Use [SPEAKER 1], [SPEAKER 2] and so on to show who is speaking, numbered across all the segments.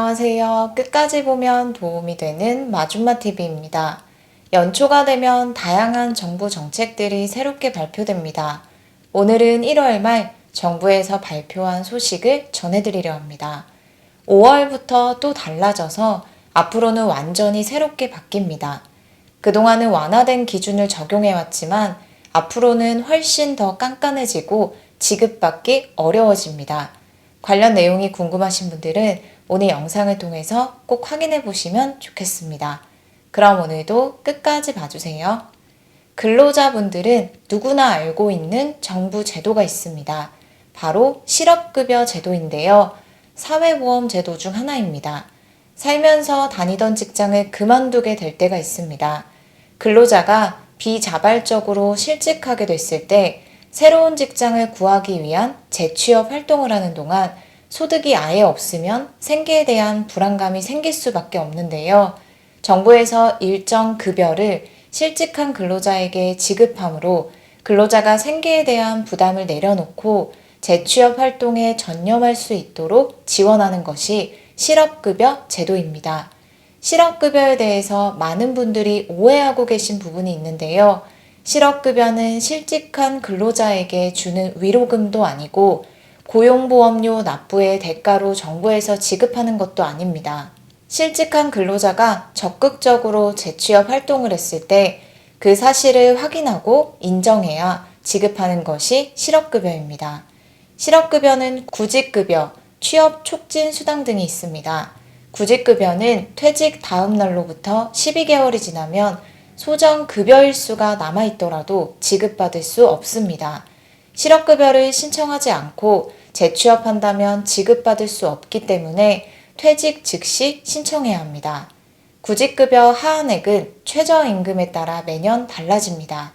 [SPEAKER 1] 안녕하세요. 끝까지 보면 도움이 되는 마줌마TV입니다. 연초가 되면 다양한 정부 정책들이 새롭게 발표됩니다. 오늘은 1월 말 정부에서 발표한 소식을 전해드리려 합니다. 5월부터 또 달라져서 앞으로는 완전히 새롭게 바뀝니다. 그동안은 완화된 기준을 적용해왔지만 앞으로는 훨씬 더 깐깐해지고 지급받기 어려워집니다. 관련 내용이 궁금하신 분들은 오늘 영상을 통해서 꼭 확인해 보시면 좋겠습니다. 그럼 오늘도 끝까지 봐주세요. 근로자분들은 누구나 알고 있는 정부 제도가 있습니다. 바로 실업급여 제도인데요. 사회보험 제도 중 하나입니다. 살면서 다니던 직장을 그만두게 될 때가 있습니다. 근로자가 비자발적으로 실직하게 됐을 때 새로운 직장을 구하기 위한 재취업 활동을 하는 동안 소득이 아예 없으면 생계에 대한 불안감이 생길 수밖에 없는데요. 정부에서 일정 급여를 실직한 근로자에게 지급함으로 근로자가 생계에 대한 부담을 내려놓고 재취업 활동에 전념할 수 있도록 지원하는 것이 실업급여 제도입니다. 실업급여에 대해서 많은 분들이 오해하고 계신 부분이 있는데요. 실업급여는 실직한 근로자에게 주는 위로금도 아니고 고용보험료 납부의 대가로 정부에서 지급하는 것도 아닙니다. 실직한 근로자가 적극적으로 재취업 활동을 했을 때 그 사실을 확인하고 인정해야 지급하는 것이 실업급여입니다. 실업급여는 구직급여, 취업 촉진 수당 등이 있습니다. 구직급여는 퇴직 다음 날로부터 12개월이 지나면 소정 급여일수가 남아있더라도 지급받을 수 없습니다. 실업급여를 신청하지 않고 재취업한다면 지급받을 수 없기 때문에 퇴직 즉시 신청해야 합니다. 구직급여 하한액은 최저임금에 따라 매년 달라집니다.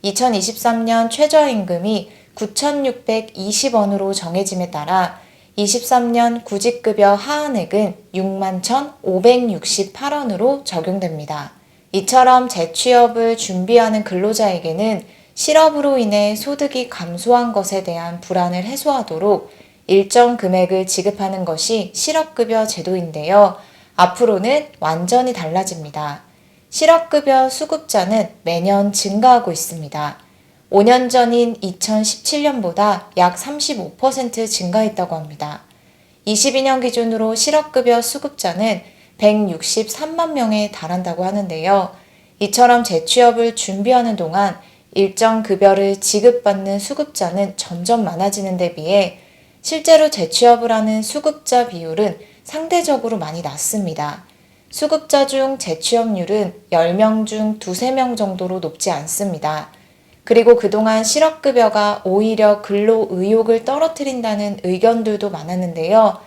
[SPEAKER 1] 2023년 최저임금이 9,620원으로 정해짐에 따라 23년 구직급여 하한액은 61,568원으로 적용됩니다. 이처럼 재취업을 준비하는 근로자에게는 실업으로 인해 소득이 감소한 것에 대한 불안을 해소하도록 일정 금액을 지급하는 것이 실업급여 제도인데요. 앞으로는 완전히 달라집니다. 실업급여 수급자는 매년 증가하고 있습니다. 5년 전인 2017년보다 약 35% 증가했다고 합니다. 22년 기준으로 실업급여 수급자는 163만 명에 달한다고 하는데요. 이처럼 재취업을 준비하는 동안 일정 급여를 지급받는 수급자는 점점 많아지는 데 비해 실제로 재취업을 하는 수급자 비율은 상대적으로 많이 낮습니다. 수급자 중 재취업률은 10명 중 2~3명 정도로 높지 않습니다. 그리고 그동안 실업급여가 오히려 근로 의욕을 떨어뜨린다는 의견들도 많았는데요.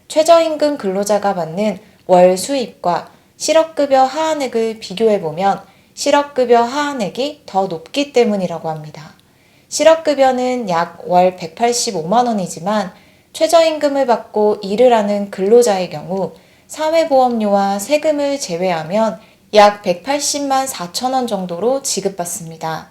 [SPEAKER 1] 최저임금 근로자가 받는 월 수입과 실업급여 하한액을 비교해보면 실업급여 하한액이 더 높기 때문이라고 합니다. 실업급여는 약 월 185만 원이지만 최저임금을 받고 일을 하는 근로자의 경우 사회보험료와 세금을 제외하면 약 180만 4천 원 정도로 지급받습니다.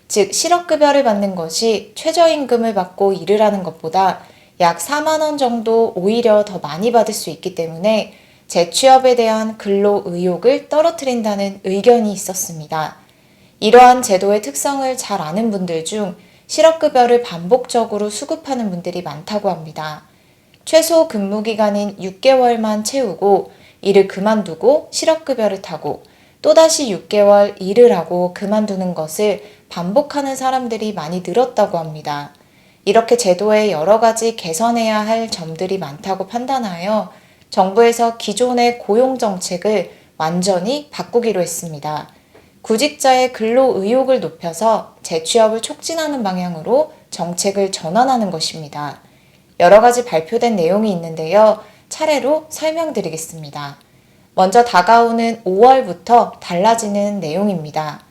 [SPEAKER 1] 즉 실업급여를 받는 것이 최저임금을 받고 일을 하는 것보다 약 4만 원 정도 오히려 더 많이 받을 수 있기 때문에 재취업에 대한 근로 의욕을 떨어뜨린다는 의견이 있었습니다. 이러한 제도의 특성을 잘 아는 분들 중 실업급여를 반복적으로 수급하는 분들이 많다고 합니다. 최소 근무기간인 6개월만 채우고 일을 그만두고 실업급여를 타고 또다시 6개월 일을 하고 그만두는 것을 반복하는 사람들이 많이 늘었다고 합니다. 이렇게 제도에 여러 가지 개선해야 할 점들이 많다고 판단하여 정부에서 기존의 고용정책을 완전히 바꾸기로 했습니다. 구직자의 근로 의욕을 높여서 재취업을 촉진하는 방향으로 정책을 전환하는 것입니다. 여러 가지 발표된 내용이 있는데요. 차례로 설명드리겠습니다. 먼저 다가오는 5월부터 달라지는 내용입니다.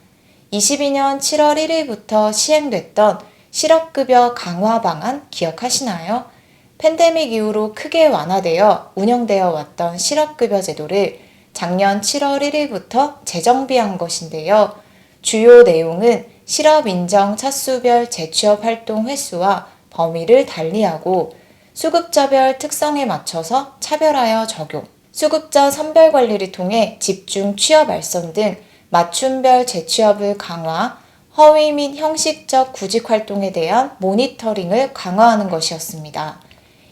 [SPEAKER 1] 22년 7월 1일부터 시행됐던 실업급여 강화 방안 기억하시나요? 팬데믹 이후로 크게 완화되어 운영되어 왔던 실업급여 제도를 작년 7월 1일부터 재정비한 것인데요. 주요 내용은 실업 인정 차수별 재취업 활동 횟수와 범위를 달리하고 수급자별 특성에 맞춰서 차별하여 적용, 수급자 선별 관리를 통해 집중 취업 알선 등 맞춤별 재취업을 강화, 허위 및 형식적 구직 활동에 대한 모니터링을 강화하는 것이었습니다.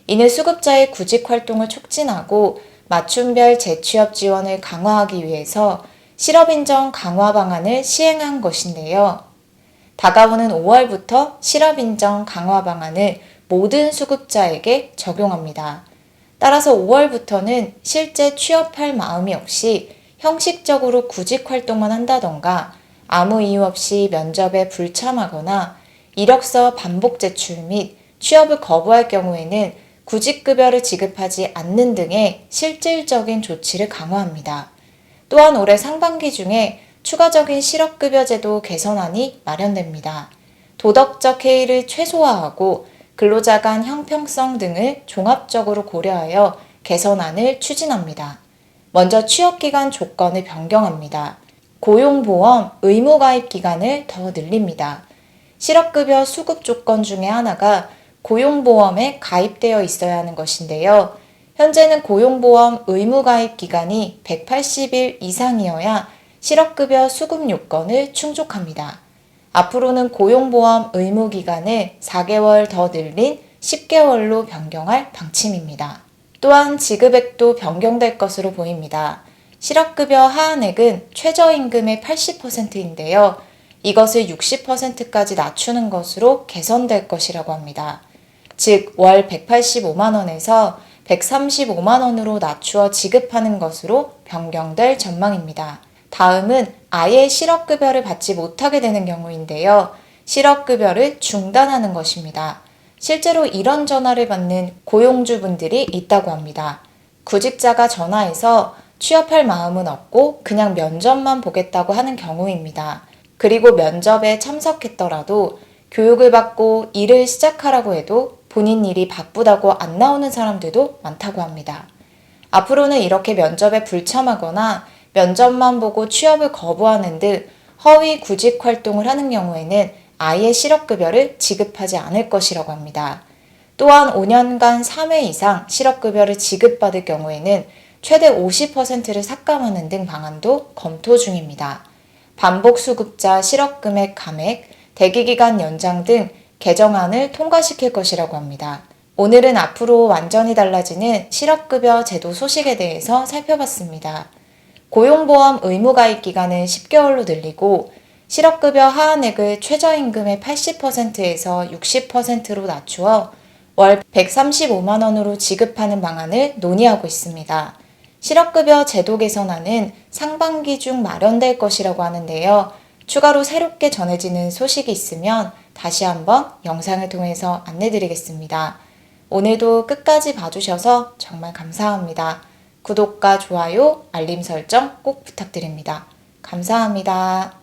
[SPEAKER 1] 이는 수급자의 구직 활동을 촉진하고 맞춤별 재취업 지원을 강화하기 위해서 실업인정 강화 방안을 시행한 것인데요. 다가오는 5월부터 실업인정 강화 방안을 모든 수급자에게 적용합니다. 따라서 5월부터는 실제 취업할 마음이 없이 형식적으로 구직 활동만 한다던가 아무 이유 없이 면접에 불참하거나 이력서 반복 제출 및 취업을 거부할 경우에는 구직급여를 지급하지 않는 등의 실질적인 조치를 강화합니다. 또한 올해 상반기 중에 추가적인 실업급여 제도 개선안이 마련됩니다. 도덕적 해이를 최소화하고 근로자 간 형평성 등을 종합적으로 고려하여 개선안을 추진합니다. 먼저 취업기간 조건을 변경합니다. 고용보험 의무가입 기간을 더 늘립니다. 실업급여 수급 조건 중에 하나가 고용보험에 가입되어 있어야 하는 것인데요. 현재는 고용보험 의무가입 기간이 180일 이상이어야 실업급여 수급 요건을 충족합니다. 앞으로는 고용보험 의무기간을 4개월 더 늘린 10개월로 변경할 방침입니다. 또한 지급액도 변경될 것으로 보입니다. 실업급여 하한액은 최저임금의 80%인데요. 이것을 60%까지 낮추는 것으로 개선될 것이라고 합니다. 즉, 월 185만원에서 135만원으로 낮추어 지급하는 것으로 변경될 전망입니다. 다음은 아예 실업급여를 받지 못하게 되는 경우인데요. 실업급여를 중단하는 것입니다. 실제로 이런 전화를 받는 고용주분들이 있다고 합니다. 구직자가 전화해서 취업할 마음은 없고 그냥 면접만 보겠다고 하는 경우입니다. 그리고 면접에 참석했더라도 교육을 받고 일을 시작하라고 해도 본인 일이 바쁘다고 안 나오는 사람들도 많다고 합니다. 앞으로는 이렇게 면접에 불참하거나 면접만 보고 취업을 거부하는 등 허위 구직 활동을 하는 경우에는 아예 실업급여를 지급하지 않을 것이라고 합니다. 또한 5년간 3회 이상 실업급여를 지급받을 경우에는 최대 50%를 삭감하는 등 방안도 검토 중입니다. 반복수급자 실업금액 감액, 대기기간 연장 등 개정안을 통과시킬 것이라고 합니다. 오늘은 앞으로 완전히 달라지는 실업급여 제도 소식에 대해서 살펴봤습니다. 고용보험 의무가입 기간을 10개월로 늘리고 실업급여 하한액을 최저임금의 80%에서 60%로 낮추어 월 135만원으로 지급하는 방안을 논의하고 있습니다. 실업급여 제도 개선안은 상반기 중 마련될 것이라고 하는데요. 추가로 새롭게 전해지는 소식이 있으면 다시 한번 영상을 통해서 안내드리겠습니다. 오늘도 끝까지 봐주셔서 정말 감사합니다. 구독과 좋아요, 알림 설정 꼭 부탁드립니다. 감사합니다.